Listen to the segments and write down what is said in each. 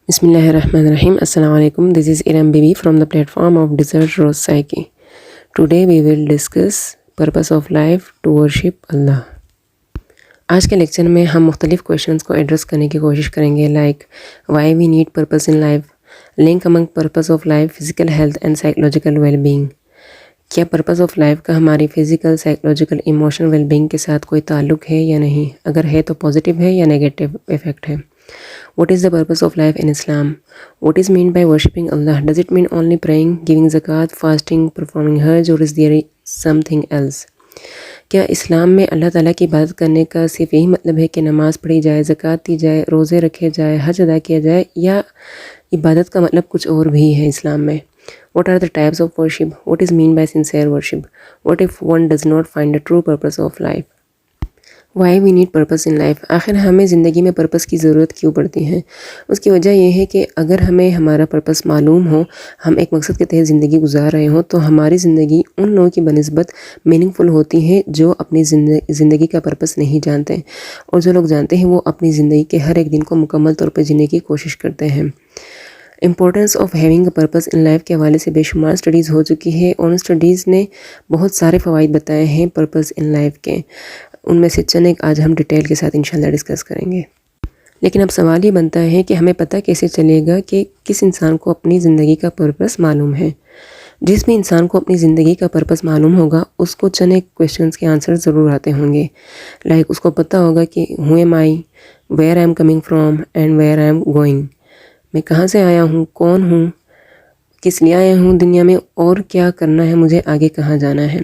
بسم اللہ الرحمن الرحیم. السلام علیکم. This is Iram Bibi from the platform of Desert Rose Psyche. Today we will discuss purpose of life to worship Allah. آج کے لیکچر میں ہم مختلف کویشچنس کو ایڈریس کرنے کی کوشش کریں گے like why we need purpose in life, link among purpose of life, physical health and psychological well being. کیا پرپس آف لائف کا ہماری physical, psychological, emotional well being کے ساتھ کوئی تعلق ہے یا نہیں؟ اگر ہے تو پازیٹیو ہے یا نیگیٹو افیکٹ ہے؟ What is the purpose of life in Islam? What is meant by worshipping Allah? Does it mean only praying, giving zakat, fasting, performing hajj, or is there something else? کیا اسلام میں اللہ تعالیٰ کی عبادت کرنے کا صرف یہی مطلب ہے کہ نماز پڑھی جائے، زکوٰۃ دی جائے، روزے رکھے جائے، حج ادا کیا جائے، یا عبادت کا مطلب کچھ اور بھی ہے اسلام میں؟ What are the types of worship? What is meant by sincere worship? What if one does not find a true purpose of life? Why we need purpose in life. آخر ہمیں زندگی میں پرپس کی ضرورت کیوں پڑتی ہے؟ اس کی وجہ یہ ہے کہ اگر ہمیں ہمارا پرپس معلوم ہو، ہم ایک مقصد کے تحت زندگی گزار رہے ہوں، تو ہماری زندگی ان لوگوں کی بنسبت میننگ فل ہوتی ہے جو اپنی زندگی کا پرپس نہیں جانتے، اور جو لوگ جانتے ہیں وہ اپنی زندگی کے ہر ایک دن کو مکمل طور پر جینے کی کوشش کرتے ہیں. Importance of having a purpose in life کے حوالے سے بے شمار اسٹڈیز ہو چکی ہے، اور ان اسٹڈیز نے بہت سارے فوائد بتائے ہیں پرپس ان لائف کے. ان میں سے چند ایک آج ہم ڈیٹیل کے ساتھ انشاءاللہ ڈسکس کریں گے. لیکن اب سوال یہ بنتا ہے کہ ہمیں پتہ کیسے چلے گا کہ کس انسان کو اپنی زندگی کا پرپس معلوم ہے؟ جس بھی انسان کو اپنی زندگی کا پرپس معلوم ہوگا اس کو چند ایک کویشچنس کے آنسر ضرور آتے ہوں گے. لائک اس کو پتہ ہوگا کہ who am I, where I am coming from and where I am going. میں کہاں سے آیا ہوں، کون ہوں، کس لیے آیا ہوں دنیا میں، اور کیا کرنا ہے مجھے، آگے کہاں جانا ہے.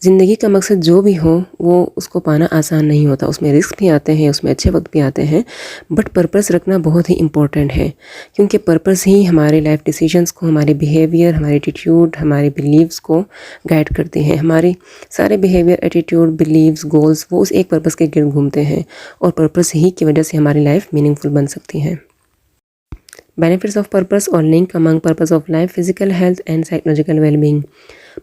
زندگی کا مقصد جو بھی ہو وہ اس کو پانا آسان نہیں ہوتا، اس میں رسک بھی آتے ہیں، اس میں اچھے وقت بھی آتے ہیں، بٹ پرپس رکھنا بہت ہی امپورٹنٹ ہے، کیونکہ پرپس ہی ہمارے لائف ڈیسیجنس کو، ہمارے بیہیویئر، ہمارے ایٹیٹیوڈ، ہمارے بلیوز کو گائیڈ کرتے ہیں. ہمارے سارے بیہیویئر، ایٹیٹیوڈ، بلیوز، گولز وہ اس ایک پرپس کے گرد گھومتے ہیں، اور پرپس ہی کی وجہ سے ہماری لائف میننگ فل بن سکتی ہے. بینیفٹس آف پرپس اور link among purpose of life, physical health and psychological well being.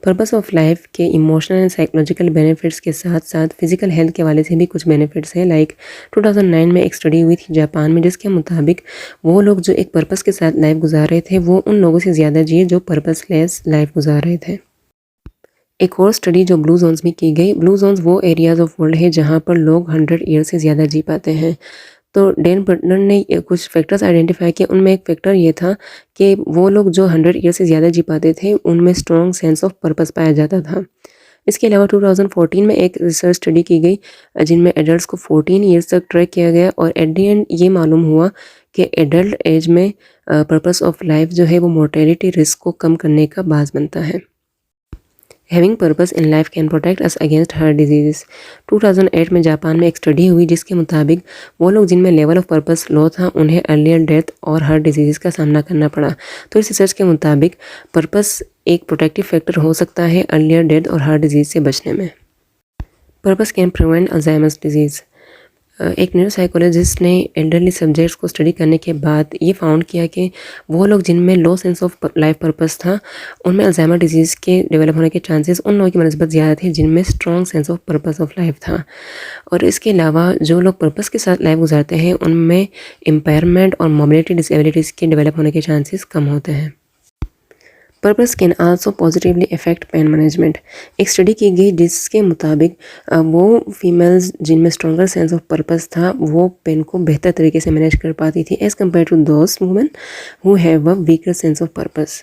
Purpose of life کے ایموشنل اینڈ سائیکولوجیکل بینیفٹس کے ساتھ ساتھ فزیکل ہیلتھ کے حوالے سے بھی کچھ بینیفٹس ہیں. لائک 2009 میں ایک اسٹڈی ہوئی تھی جاپان میں، جس کے مطابق وہ لوگ جو ایک پرپس کے ساتھ لائف گزار رہے تھے وہ ان لوگوں سے زیادہ جیے جو پرپس لیس لائف گزار رہے تھے. ایک اور اسٹڈی جو بلو زونز میں کی گئی، بلو زونز وہ ایریاز آف ورلڈ ہے جہاں پر لوگ 100 ایئر سے زیادہ جی پاتے ہیں. تو ڈین برٹنر نے کچھ فیکٹرز آئیڈینٹیفائی کیے. ان میں ایک فیکٹر یہ تھا کہ وہ لوگ جو 100 ایئر سے زیادہ جی پاتے تھے ان میں اسٹرانگ سینس آف پرپس پایا جاتا تھا. اس کے علاوہ 2014 میں ایک ریسرچ اسٹڈی کی گئی جن میں ایڈلٹس کو 14 ایئرس تک ٹریک کیا گیا، اور ایٹ دی اینڈ یہ معلوم ہوا کہ ایڈلٹ ایج میں پرپس آف لائف جو ہے وہ مورٹیلٹی رسک کو کم کرنے کا باعث بنتا ہے. Having purpose in life can protect us against heart diseases. 2008 میں جاپان میں ایک اسٹڈی ہوئی جس کے مطابق وہ لوگ جن میں لیول آف پرپس لو تھا انہیں ارلیئر ڈیتھ اور ہارٹ ڈیزیز کا سامنا کرنا پڑا. تو اس ریسرچ کے مطابق پرپس ایک پروٹیکٹیو فیکٹر ہو سکتا ہے ارلیئر ڈیتھ اور ہارٹ ڈیزیز سے بچنے میں. Purpose can prevent Alzheimer's disease. ایک نیورو سائیکولوجسٹ نے ایلڈرلی سبجیکٹس کو اسٹڈی کرنے کے بعد یہ فاؤنڈ کیا کہ وہ لوگ جن میں لو سینس آف لائف پرپس تھا ان میں الزائمر ڈیزیز کے ڈیولپ ہونے کے چانسز ان لوگوں کی بنسبت زیادہ تھے جن میں strong sense of purpose of life تھا. اور اس کے علاوہ جو لوگ پرپس کے ساتھ لائف گزارتے ہیں ان میں امپیئرمنٹ اور موبلٹی ڈسیبلٹیز کے ڈیولپ ہونے کے چانسز کم ہوتے ہیں. Purpose can also positively affect pain management. ایک اسٹڈی کی گئی جس کے مطابق وہ فیمیلز جن میں اسٹرانگر سینس آف پرپس تھا وہ پین کو بہتر طریقے سے مینیج کر پاتی تھی as compared to those women who have a weaker sense of purpose.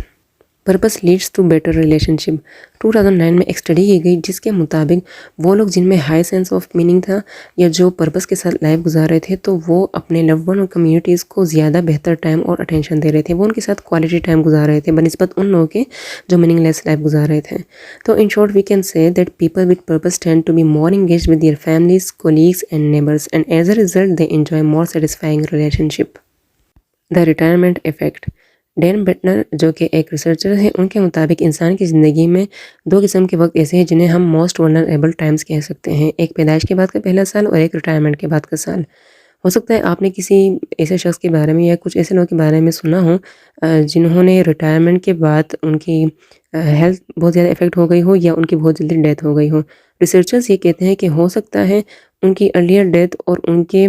Purpose leads to better relationship. 2009 میں ایک اسٹڈی کی گئی جس کے مطابق وہ لوگ جن میں ہائی سینس آف میننگ تھا یا جو پرپس کے ساتھ لائف گزار رہے تھے تو وہ اپنے لو ون اور کمیونٹیز کو زیادہ بہتر ٹائم اور اٹینشن دے رہے تھے، وہ ان کے ساتھ کوالٹی ٹائم گزار رہے تھے بنسبت ان لوگوں کے جو میننگ لیس لائف گزار رہے تھے. تو in short we can say that people with purpose tend to be more engaged with their families, colleagues and neighbours, and as a result they enjoy more satisfying relationship. The retirement effect. Dan Buettner جو کہ ایک researcher ہیں ان کے مطابق انسان کی زندگی میں دو قسم کے وقت ایسے ہیں جنہیں ہم موسٹ ولنریبل ٹائمز کہہ سکتے ہیں. ایک پیدائش کے بعد کا پہلا سال اور ایک ریٹائرمنٹ کے بعد کا سال. ہو سکتا ہے آپ نے کسی ایسے شخص کے بارے میں یا کچھ ایسے لوگوں کے بارے میں سنا ہو جنہوں نے ریٹائرمنٹ کے بعد ان کی ہیلتھ بہت زیادہ افیکٹ ہو گئی ہو یا ان کی بہت جلدی ڈیتھ ہو گئی ہو. ریسرچرز یہ کہتے ہیں کہ ہو سکتا ہے ان کی ارلیئر ڈیتھ اور ان کے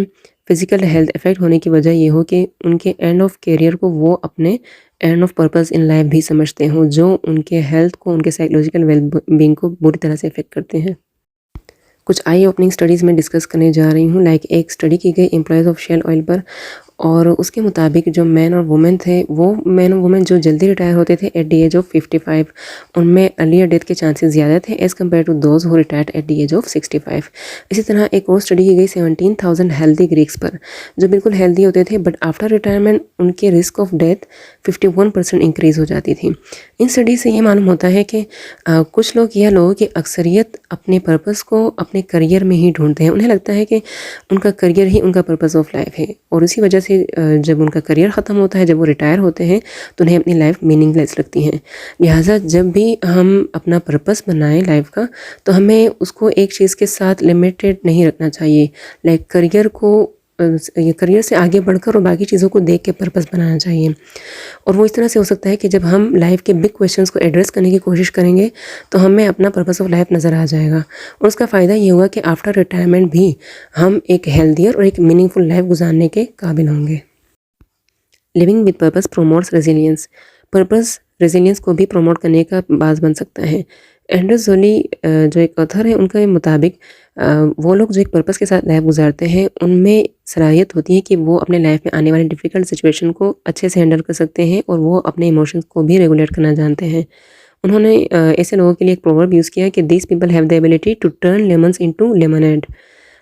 فزیکل ہیلتھ افیکٹ ہونے کی وجہ یہ ہو کہ ان کے اینڈ آف کیریئر کو وہ اپنے and of purpose in life بھی سمجھتے ہوں، جو ان کے ہیلتھ کو، ان کے سائیکولوجیکل ویل بینگ کو بری طرح سے افیکٹ کرتے ہیں۔ کچھ آئی اوپننگ سٹڈیز میں ڈسکس کرنے جا رہی ہوں، لائک ایک سٹڈی کی گئی امپلائز آف شیل آئل پر، اور اس کے مطابق جو مین اور وومن تھے، وہ مین اور وومن جو جلدی ریٹائر ہوتے تھے ایٹ دی ایج آف 55، ان میں ارلیئر ڈیتھ کے چانسز زیادہ تھے as compared to those who retired at the age of 65۔ اسی طرح ایک اور اسٹڈی کی گئی 17,000 ہیلدی گریکس پر، جو بالکل ہیلدی ہوتے تھے بٹ آفٹر ریٹائرمنٹ ان کے رسک آف ڈیتھ 51% انکریز ہو جاتی تھی۔ ان اسٹڈی سے یہ معلوم ہوتا ہے کہ کچھ لوگ یا لوگوں کی اکثریت اپنے پرپس کو اپنے کریئر میں ہی ڈھونڈتے ہیں، انہیں لگتا ہے کہ ان کا کریئر ہی ان کا پرپس آف لائف ہے، اور اسی وجہ سے جب ان کا کریئر ختم ہوتا ہے، جب وہ ریٹائر ہوتے ہیں تو انہیں اپنی لائف میننگ لیس لگتی ہیں۔ لہٰذا جب بھی ہم اپنا پرپس بنائیں لائف کا تو ہمیں اس کو ایک چیز کے ساتھ لمیٹڈ نہیں رکھنا چاہیے، لائک کریئر سے آگے بڑھ کر اور باقی چیزوں کو دیکھ کے پرپس بنانا چاہیے۔ اور وہ اس طرح سے ہو سکتا ہے کہ جب ہم لائف کے بگ کویشچنس کو ایڈریس کرنے کی کوشش کریں گے تو ہمیں اپنا پرپس آف لائف نظر آ جائے گا، اور اس کا فائدہ یہ ہوگا کہ آفٹر ریٹائرمنٹ بھی ہم ایک ہیلدیئر اور ایک میننگ فل لائف گزارنے کے قابل ہوں گے۔ Living with purpose promotes resilience, purpose resilience کو بھی پروموٹ کرنے کا باعث بن سکتا ہے۔ اینڈرس زولی جو ایک آتھر ہے، ان کے مطابق وہ لوگ جو ایک پرپس کے ساتھ لائف گزارتے ہیں ان میں صلاحیت ہوتی ہے کہ وہ اپنے لائف میں آنے والی ڈیفیکلٹ سچویشن کو اچھے سے ہینڈل کر سکتے ہیں، اور وہ اپنے ایموشنز کو بھی ریگولیٹ کرنا جانتے ہیں۔ انہوں نے ایسے لوگوں کے لیے ایک پروورب یوز کیا کہ these people have the ability to turn lemons into lemonade.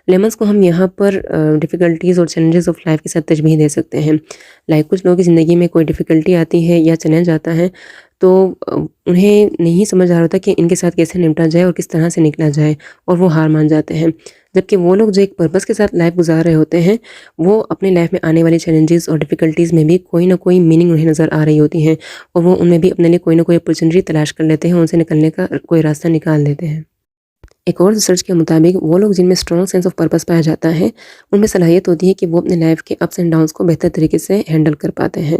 Lemons کو ہم یہاں پر ڈیفیکلٹیز اور چیلنجز آف لائف کے ساتھ تشبیہ دے سکتے ہیں۔ لائک کچھ لوگوں کی زندگی میں کوئی ڈیفیکلٹی آتی ہے یا چیلنج آتا ہے تو انہیں نہیں سمجھ آ رہا ہوتا کہ ان کے ساتھ کیسے نمٹا جائے اور کس طرح سے نکلا جائے، اور وہ ہار مان جاتے ہیں، جبکہ وہ لوگ جو ایک پرپس کے ساتھ لائف گزار رہے ہوتے ہیں وہ اپنے لائف میں آنے والے چیلنجز اور ڈیفیکلٹیز میں بھی کوئی نہ کوئی میننگ انہیں نظر آ رہی ہوتی ہیں، اور وہ ان میں بھی اپنے لیے کوئی نہ کوئی اپرچونٹی تلاش کر لیتے ہیں، ان سے نکلنے کا کوئی راستہ نکال دیتے ہیں۔ ایک اور ریسرچ کے مطابق وہ لوگ جن میں اسٹرانگ سینس آف پرپس پایا جاتا ہے ان میں صلاحیت ہوتی ہے کہ وہ اپنے لائف کے اپس اینڈ ڈاؤنس کو بہتر طریقے سے ہینڈل کر پاتے ہیں۔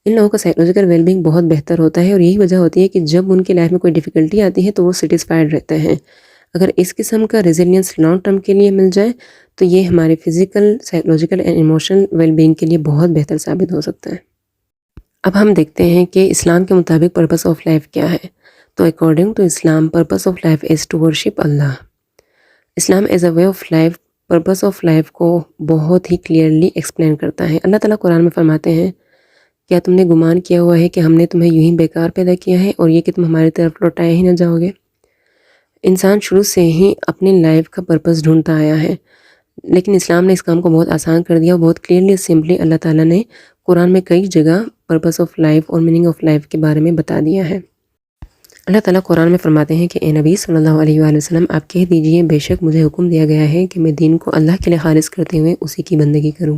ان لوگوں کا سائیکولوجیکل ویل بینگ بہت بہتر ہوتا ہے، اور یہی وجہ ہوتی ہے کہ جب ان کی لائف میں کوئی ڈیفیکلٹی آتی ہے تو وہ سیٹسفائیڈ رہتے ہیں۔ اگر اس قسم کا ریزیلینس لانگ ٹرم کے لیے مل جائے تو یہ ہمارے physical, psychological and emotional well being کے لیے بہت بہتر ثابت ہو سکتا ہے۔ اب ہم دیکھتے ہیں کہ اسلام کے مطابق پرپس آف لائف کیا ہے۔ تو اکارڈنگ ٹو اسلام purpose of life is to worship اللہ۔ اسلام as a way of life purpose of life کو بہت ہی کلیئرلی ایکسپلین کرتا ہے۔ اللہ تعالیٰ قرآن میں فرماتے ہیں، کیا تم نے گمان کیا ہوا ہے کہ ہم نے تمہیں یوں ہی بیکار پیدا کیا ہے اور یہ کہ تم ہماری طرف لوٹائے ہی نہ جاؤ گے؟ انسان شروع سے ہی اپنی لائف کا پرپس ڈھونڈتا آیا ہے، لیکن اسلام نے اس کام کو بہت آسان کر دیا، اور بہت کلیئرلی سمپلی اللہ تعالیٰ نے قرآن میں کئی جگہ پرپس آف لائف اور میننگ آف لائف کے بارے میں بتا دیا ہے۔ اللہ تعالیٰ قرآن میں فرماتے ہیں کہ اے نبی صلی اللہ علیہ وآلہ وسلم، آپ کہہ دیجئے بے شک مجھے حکم دیا گیا ہے کہ میں دین کو اللہ کے لیے خالص کرتے ہوئے اسی کی بندگی کروں۔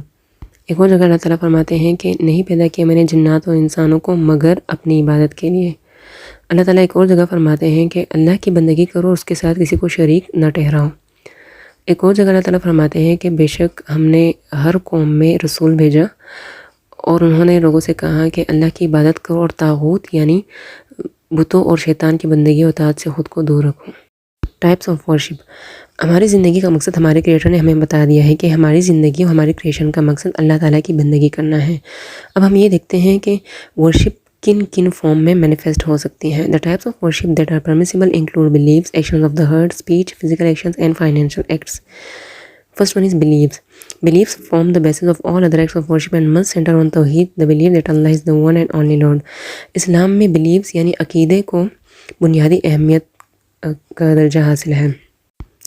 ایک اور جگہ اللہ تعالیٰ فرماتے ہیں کہ نہیں پیدا کیا میں نے جنات اور انسانوں کو مگر اپنی عبادت کے لیے۔ اللہ تعالیٰ ایک اور جگہ فرماتے ہیں کہ اللہ کی بندگی کرو اور اس کے ساتھ کسی کو شریک نہ ٹھہراؤ۔ ایک اور جگہ اللہ تعالیٰ فرماتے ہیں کہ بے شک ہم نے ہر قوم میں رسول بھیجا اور انہوں نے لوگوں سے کہا کہ اللہ کی عبادت کرو اور طاغوت یعنی بتوں اور شیطان کی بندگی اور اطاعت سے خود کو دور رکھو۔ ٹائپس آف ورشپ، ہماری زندگی کا مقصد ہمارے کریٹر نے ہمیں بتا دیا ہے کہ ہماری زندگی اور ہماری کریشن کا مقصد اللہ تعالیٰ کی بندگی کرنا ہے۔ اب ہم یہ دیکھتے ہیں کہ ورشپ کن کن فارم میں مینیفیسٹ ہو سکتی ہیں۔ The types of worship that are permissible include beliefs, actions of the heart, speech, physical actions and financial acts. First one is beliefs. Beliefs form the basis of all other acts of worship and must center on Tawheed, the belief that Allah is the one and only Lord. اسلام میں beliefs یعنی عقیدے کو بنیادی اہمیت کا درجہ حاصل ہے۔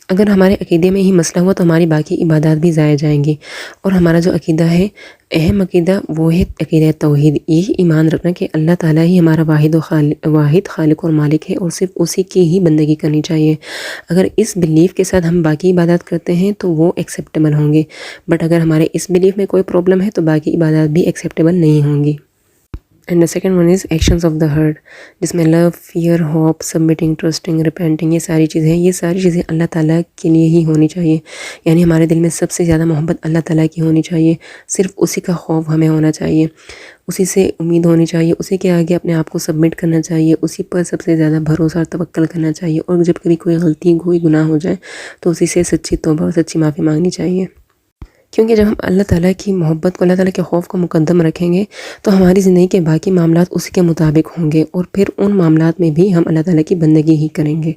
اگر ہمارے عقیدے میں ہی مسئلہ ہوا تو ہماری باقی عبادات بھی ضائع جائیں گی، اور ہمارا جو عقیدہ ہے، اہم عقیدہ، وہ ہے عقیدہ توحید۔ یہی ایمان رکھنا کہ اللہ تعالیٰ ہی ہمارا واحد خالق اور مالک ہے، اور صرف اسی کی ہی بندگی کرنی چاہیے۔ اگر اس بلیف کے ساتھ ہم باقی عبادات کرتے ہیں تو وہ ایکسیپٹیبل ہوں گے، بٹ اگر ہمارے اس بلیف میں کوئی پرابلم ہے تو باقی عبادات بھی ایکسیپٹیبل نہیں ہوں گی۔ And the second one is actions of the heart, جس میں love, fear, hope, submitting, trusting, repenting, یہ ساری چیزیں اللہ تعالیٰ کے لیے ہی ہونی چاہیے۔ یعنی ہمارے دل میں سب سے زیادہ محبت اللہ تعالیٰ کی ہونی چاہیے، صرف اسی کا خوف ہمیں ہونا چاہیے، اسی سے امید ہونی چاہیے، اسی کے آگے اپنے آپ کو سبمٹ کرنا چاہیے، اسی پر سب سے زیادہ بھروسہ اور توکل کرنا چاہیے، اور جب کبھی کوئی غلطی، کوئی گناہ ہو جائے تو اسی سے سچی توبہ اور سچی معافی مانگنی چاہیے۔ کیونکہ جب ہم اللہ تعالیٰ کی محبت کو، اللہ تعالیٰ کے خوف کو مقدم رکھیں گے تو ہماری زندگی کے باقی معاملات اسی کے مطابق ہوں گے، اور پھر ان معاملات میں بھی ہم اللہ تعالیٰ کی بندگی ہی کریں گے۔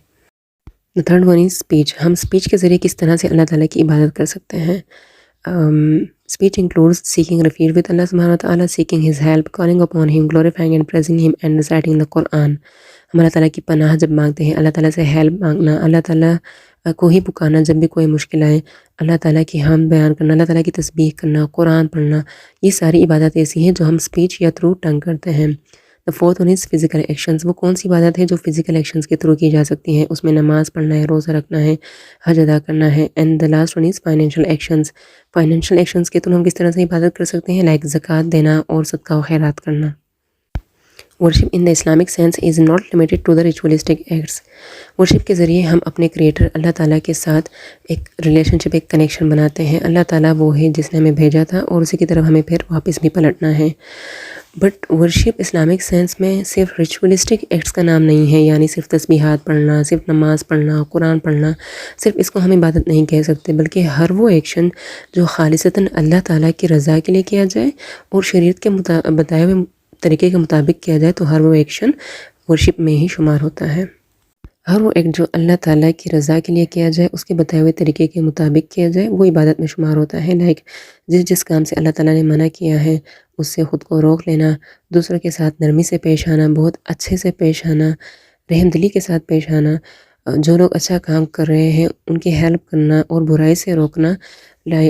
The third one is speech. ہم اسپیچ کے ذریعے کس طرح سے اللہ تعالیٰ کی عبادت کر سکتے ہیں؟ Speech includes seeking refuge with Allah subhanahu wa ta'ala, seeking His help, calling upon Him, glorifying and praising Him, and reciting the Quran. ہم اللہ تعالیٰ کی پناہ جب مانگتے ہیں، اللہ تعالیٰ سے ہیلپ مانگنا، اللہ تعالیٰ کو ہی پکارنا جب بھی کوئی مشکل آئے، اللہ تعالیٰ کی حمد بیان کرنا، اللہ تعالیٰ کی تسبیح کرنا، قرآن پڑھنا، یہ ساری عبادت ایسی ہیں جو ہم اسپیچ یا تھرو ٹنگ کرتے ہیں۔ The fourth one is physical actions. وہ کون سی عبادت ہے جو فزیکل ایکشنز کے تھرو کی جا سکتی ہیں؟ اس میں نماز پڑھنا ہے، روزہ رکھنا ہے، حج ادا کرنا ہے۔ And the last one is financial actions. Financial actions کے تھرو ہم کس طرح سے عبادت کر سکتے ہیں؟ لائک زکوٰۃ دینا اور صدقہ و خیرات کرنا۔ Worship in the Islamic sense is not limited to the ritualistic acts. Worship کے ذریعے ہم اپنے کریٹر اللہ تعالیٰ کے ساتھ ایک ریلیشن شپ، ایک کنیکشن بناتے ہیں۔ اللہ تعالیٰ وہ ہے جس نے ہمیں بھیجا تھا اور اسی کی طرف ہمیں پھر واپس بھی پلٹنا ہے۔ بٹ ورشپ اسلامک سینس میں صرف ریچولیسٹک ایکٹس کا نام نہیں ہے، یعنی صرف تسبیحات پڑھنا، صرف نماز پڑھنا، قرآن پڑھنا، صرف اس کو ہم عبادت نہیں کہہ سکتے، بلکہ ہر وہ ایکشن جو خالصتاً اللہ تعالیٰ کی رضا کے لیے کیا جائے اور شریعت کے بتائے ہوئے طریقے کے مطابق کیا جائے تو ہر وہ ایکشن ورشپ میں ہی شمار ہوتا ہے۔ ہر وہ ایکٹ جو اللہ تعالیٰ کی رضا کے لیے کیا جائے، اس کے بتائے ہوئے طریقے کے مطابق کیا جائے، وہ عبادت میں شمار ہوتا ہے۔ لائک جس کام سے اللہ تعالیٰ نے منع کیا ہے اس سے خود کو روک لینا، دوسروں کے ساتھ نرمی سے پیش آنا، بہت اچھے سے پیش آنا، رحم دلی کے ساتھ پیش آنا، جو لوگ اچھا کام کر رہے ہیں ان کی ہیلپ کرنا اور برائی سے روکنا۔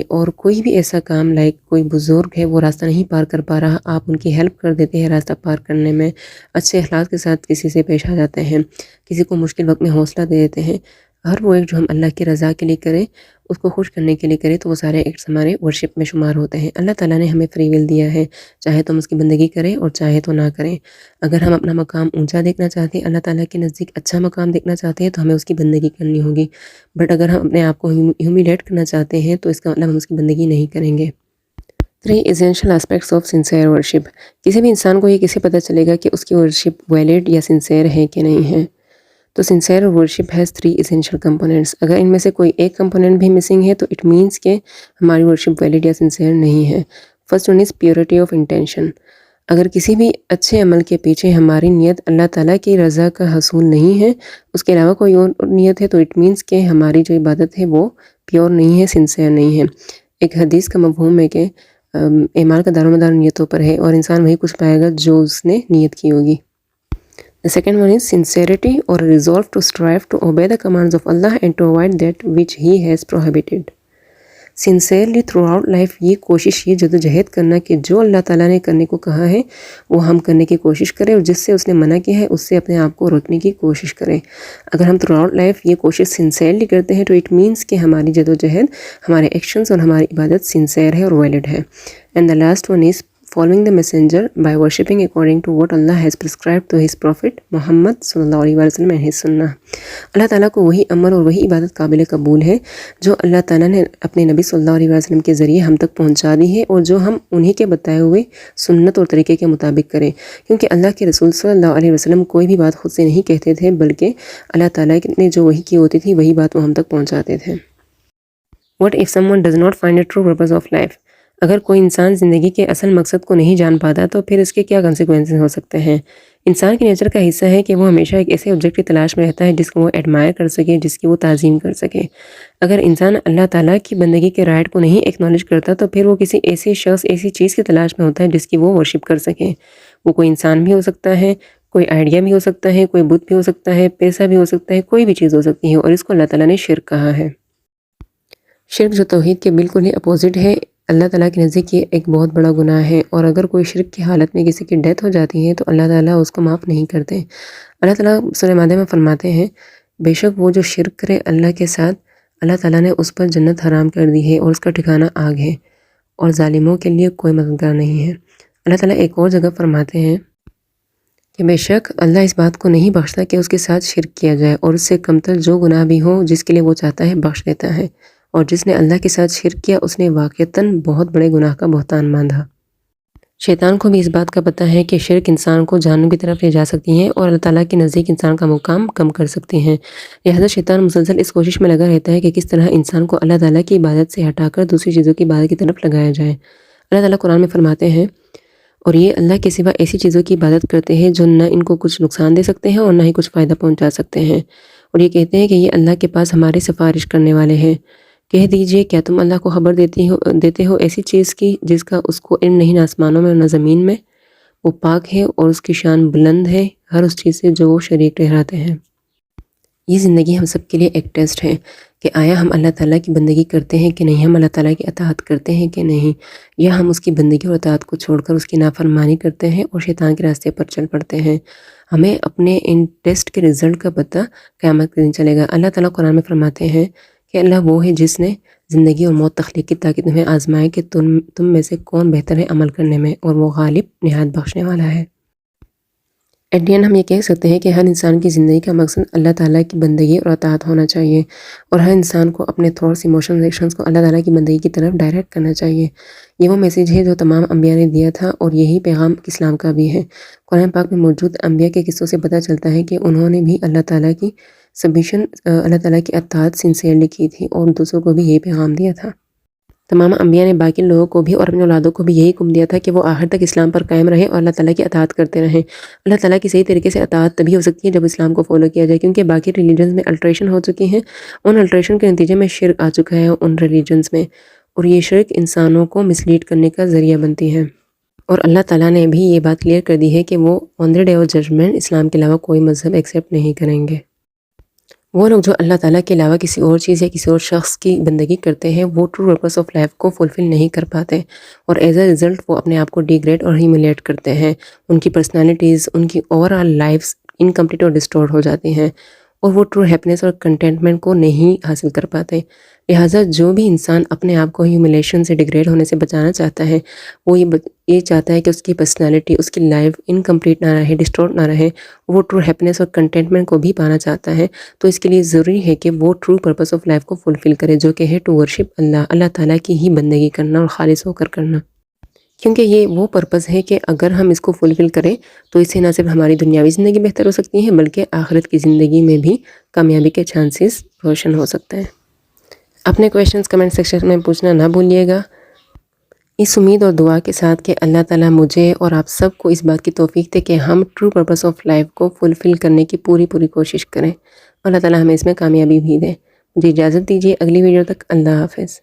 اور کوئی بھی ایسا کام، لائک کوئی بزرگ ہے وہ راستہ نہیں پار کر پا رہا، آپ ان کی ہیلپ کر دیتے ہیں راستہ پار کرنے میں، اچھے اخلاق کے ساتھ کسی سے پیش آ جاتے ہیں، کسی کو مشکل وقت میں حوصلہ دے دیتے ہیں۔ ہر وہ ایک جو ہم اللہ کی رضا کے لیے کریں، اس کو خوش کرنے کے لیے کریں، تو وہ سارے ایکٹس ہمارے ورشپ میں شمار ہوتے ہیں۔ اللہ تعالیٰ نے ہمیں فری ول دیا ہے، چاہے تو ہم اس کی بندگی کریں اور چاہے تو نہ کریں۔ اگر ہم اپنا مقام اونچا دیکھنا چاہتے ہیں، اللہ تعالیٰ کے نزدیک اچھا مقام دیکھنا چاہتے ہیں، تو ہمیں اس کی بندگی کرنی ہوگی۔ بٹ اگر ہم اپنے آپ کو ہیومیلیٹ کرنا چاہتے ہیں تو اس کا مطلب ہم اس کی بندگی نہیں کریں گے۔ 3 essential aspects of sincere worship. کسی بھی انسان کو یہ کیسے پتہ چلے گا کہ اس کی ورشپ ویلڈ یا سنسیئر ہے کہ نہیں ہے؟ تو sincere worship has 3 essential components. اگر ان میں سے کوئی ایک کمپوننٹ بھی مسنگ ہے تو اٹ مینس کہ ہماری ورشپ ویلڈ یا سنسیئر نہیں ہے۔ First one is purity of intention. اگر کسی بھی اچھے عمل کے پیچھے ہماری نیت اللہ تعالیٰ کی رضا کا حصول نہیں ہے، اس کے علاوہ کوئی اور نیت ہے، تو اٹ مینس کہ ہماری جو عبادت ہے وہ پیور نہیں ہے، سنسیئر نہیں ہے۔ ایک حدیث کا مفہوم ہے کہ اعمال کا دار و مدار نیتوں پر ہے، اور انسان وہی کچھ پائے گا جو اس نے نیت کی ہوگی۔ The second one is sincerity or resolve to strive to obey the commands of Allah and to avoid that which He has prohibited. Sincerely through out life یہ کوشش، یہ جدوجہد کرنا کہ جو اللہ تعالیٰ نے کرنے کو کہا ہے وہ ہم کرنے کی کوشش کریں، اور جس سے اس نے منع کیا ہے اس سے اپنے آپ کو روکنے کی کوشش کریں۔ اگر ہم تھرو آؤٹ لائف یہ کوشش سنسیئرلی کرتے ہیں تو اٹ مینس کہ ہماری جدوجہد، ہمارے ایکشنز اور ہماری عبادت سنسیئر ہے اور ویلڈ ہے۔ And the last one is following the messenger by worshipping according to what Allah has prescribed to his prophet Muhammad صلی اللہ علیہ وسلم and his sunnah. اللہ تعالیٰ کو وہی عمل اور وہی عبادت قابل قبول ہے جو اللہ تعالیٰ نے اپنے نبی صلی اللہ علیہ وسلم کے ذریعے ہم تک پہنچا دی ہے، اور جو ہم انہی کے بتائے ہوئے سنت اور طریقے کے مطابق کریں، کیونکہ اللہ کے رسول صلی اللہ علیہ وسلم کوئی بھی بات خود سے نہیں کہتے تھے، بلکہ اللہ تعالیٰ نے جو وحی کی ہوتی تھی وہی بات وہ ہم تک پہنچاتے تھے۔ What if someone does not find a true purpose of life? اگر کوئی انسان زندگی کے اصل مقصد کو نہیں جان پاتا تو پھر اس کے کیا کنسیکوینسز ہو سکتے ہیں؟ انسان کے نیچر کا حصہ ہے کہ وہ ہمیشہ ایک ایسے آبجیکٹ کی تلاش میں رہتا ہے جس کو وہ ایڈمائر کر سکے، جس کی وہ تعظیم کر سکے۔ اگر انسان اللہ تعالیٰ کی بندگی کے رائٹ کو نہیں ایکنالج کرتا تو پھر وہ کسی ایسے شخص، ایسی چیز کی تلاش میں ہوتا ہے جس کی وہ ورشپ کر سکے۔ وہ کوئی انسان بھی ہو سکتا ہے، کوئی آئیڈیا بھی ہو سکتا ہے، کوئی بت بھی ہو سکتا ہے، پیسہ بھی ہو سکتا ہے، کوئی بھی چیز ہو سکتی ہے، اور اس کو اللہ تعالیٰ نے شرک کہا ہے۔ شرک جو توحید کے بالکل ہی اپوزٹ ہے، اللہ تعالیٰ کے نزدیک یہ ایک بہت بڑا گناہ ہے، اور اگر کوئی شرک کی حالت میں کسی کی ڈیتھ ہو جاتی ہے تو اللہ تعالیٰ اس کو معاف نہیں کرتے۔ اللہ تعالیٰ سورہ مائدہ میں فرماتے ہیں، بے شک وہ جو شرک کرے اللہ کے ساتھ، اللہ تعالیٰ نے اس پر جنت حرام کر دی ہے اور اس کا ٹھکانہ آگ ہے، اور ظالموں کے لیے کوئی مددگار نہیں ہے۔ اللہ تعالیٰ ایک اور جگہ فرماتے ہیں کہ بے شک اللہ اس بات کو نہیں بخشتا کہ اس کے ساتھ شرک کیا جائے، اور اس سے کمتر جو گناہ بھی ہو جس کے لیے وہ چاہتا ہے بخش دیتا ہے، اور جس نے اللہ کے ساتھ شرک کیا اس نے واقعتاً بہت بڑے گناہ کا بہتان باندھا۔ شیطان کو بھی اس بات کا پتہ ہے کہ شرک انسان کو جہنم کی طرف لے جا سکتی ہیں اور اللہ تعالیٰ کے نزدیک انسان کا مقام کم کر سکتی ہیں۔ لہذا شیطان مسلسل اس کوشش میں لگا رہتا ہے کہ کس طرح انسان کو اللہ تعالیٰ کی عبادت سے ہٹا کر دوسری چیزوں کی عبادت کی طرف لگایا جائے۔ اللہ تعالیٰ قرآن میں فرماتے ہیں، اور یہ اللہ کے سوا ایسی چیزوں کی عبادت کرتے ہیں جو نہ ان کو کچھ نقصان دے سکتے ہیں اور نہ ہی کچھ فائدہ پہنچا سکتے ہیں، اور یہ کہتے ہیں کہ یہ اللہ کے پاس ہماری سفارش کرنے والے ہیں۔ کہہ دیجئے کیا تم اللہ کو خبر دیتے ہو ایسی چیز کی جس کا اس کو علم نہیں نہ آسمانوں میں اور نہ زمین میں؟ وہ پاک ہے اور اس کی شان بلند ہے ہر اس چیز سے جو وہ شریک ٹھہراتے ہیں۔ یہ زندگی ہم سب کے لیے ایک ٹیسٹ ہے کہ آیا ہم اللہ تعالیٰ کی بندگی کرتے ہیں کہ نہیں، ہم اللہ تعالیٰ کی اطاعت کرتے ہیں کہ نہیں، یا ہم اس کی بندگی اور اطاعت کو چھوڑ کر اس کی نافرمانی کرتے ہیں اور شیطان کے راستے پر چل پڑتے ہیں۔ ہمیں اپنے ان ٹیسٹ کے رزلٹ کا پتہ قیامت کے دن چلے گا۔ اللہ تعالیٰ قرآن میں فرماتے ہیں کہ اللہ وہ ہے جس نے زندگی اور موت تخلیق کی تاکہ تمہیں آزمائے کہ تم میں سے کون بہتر ہے عمل کرنے میں، اور وہ غالب نہایت بخشنے والا ہے۔ ایٹ دی اینڈ ہم یہ کہہ سکتے ہیں کہ ہر انسان کی زندگی کا مقصد اللہ تعالیٰ کی بندگی اور اطاعت ہونا چاہیے، اور ہر انسان کو اپنے تھاٹس، ایموشنز، ایکشنز کو اللہ تعالیٰ کی بندگی کی طرف ڈائریکٹ کرنا چاہیے۔ یہ وہ میسیج ہے جو تمام انبیاء نے دیا تھا، اور یہی پیغام اسلام کا بھی ہے۔ قرآن پاک میں موجود انبیاء کے قصوں سے پتہ چلتا ہے کہ انہوں نے بھی اللہ تعالیٰ کی سبمیشن، اللہ تعالیٰ کی اطاعت سنسیئرلی کی تھی اور دوسروں کو بھی یہی پیغام دیا تھا۔ تمام انبیاء نے باقی لوگوں کو بھی اور اپنے اولادوں کو بھی یہی حکم دیا تھا کہ وہ آخر تک اسلام پر قائم رہیں اور اللہ تعالیٰ کی اطاعت کرتے رہیں۔ اللہ تعالیٰ کی صحیح طریقے سے اطاعت تبھی ہو سکتی ہے جب اسلام کو فالو کیا جائے، کیونکہ باقی ریلیجنز میں الٹریشن ہو چکی ہیں، ان الٹریشن کے نتیجے میں شرک آ چکا ہے ان ریلیجنز میں، اور یہ شرک انسانوں کو مسلیڈ کرنے کا ذریعہ بنتی ہے۔ اور اللہ تعالیٰ نے بھی یہ بات کلیئر کر دی ہے کہ وہ آن دی ڈے آف ججمنٹ اسلام کے علاوہ کوئی مذہب ایکسیپٹ نہیں کریں گے۔ وہ لوگ جو اللہ تعالیٰ کے علاوہ کسی اور چیز یا کسی اور شخص کی بندگی کرتے ہیں وہ ٹرو پرپس آف لائف کو فلفل نہیں کر پاتے، اور ایز اے رزلٹ وہ اپنے آپ کو ڈیگریڈ اور ہیوملیٹ کرتے ہیں۔ ان کی پرسنالٹیز، ان کی اوور آل لائفز انکمپلیٹ اور ڈسٹورڈ ہو جاتی ہیں، اور وہ ٹرو ہیپینس اور کنٹینٹمنٹ کو نہیں حاصل کر پاتے۔ لہٰذا جو بھی انسان اپنے آپ کو ہیوملیشن سے ڈیگریڈ ہونے سے بچانا چاہتا ہے، وہ یہ چاہتا ہے کہ اس کی پرسنالٹی، اس کی لائف انکمپلیٹ نہ رہے، ڈسٹورڈ نہ رہے، وہ ٹرو ہیپینس اور کنٹینٹمنٹ کو بھی پانا چاہتا ہے، تو اس کے لیے ضروری ہے کہ وہ ٹرو پرپس آف لائف کو فلفل کرے، جو کہ ہے ٹو ورشپ اللہ، اللہ تعالیٰ کی ہی بندگی کرنا اور خالص ہو کر کرنا۔ کیونکہ یہ وہ پرپس ہے کہ اگر ہم اس کو فلفل کریں تو اس سے نہ صرف ہماری دنیاوی زندگی بہتر ہو سکتی ہے بلکہ آخرت کی زندگی میں بھی کامیابی کے چانسز روشن ہو سکتے ہیں۔ اپنے کویشچنز کمنٹ سیکشن میں پوچھنا نہ بھولیے گا، اس امید اور دعا کے ساتھ کہ اللہ تعالیٰ مجھے اور آپ سب کو اس بات کی توفیق دے کہ ہم ٹرو پرپس آف لائف کو فلفل کرنے کی پوری کوشش کریں، اللہ تعالیٰ ہمیں اس میں کامیابی بھی دے۔ مجھے اجازت دیجیے، اگلی ویڈیو تک اللہ حافظ۔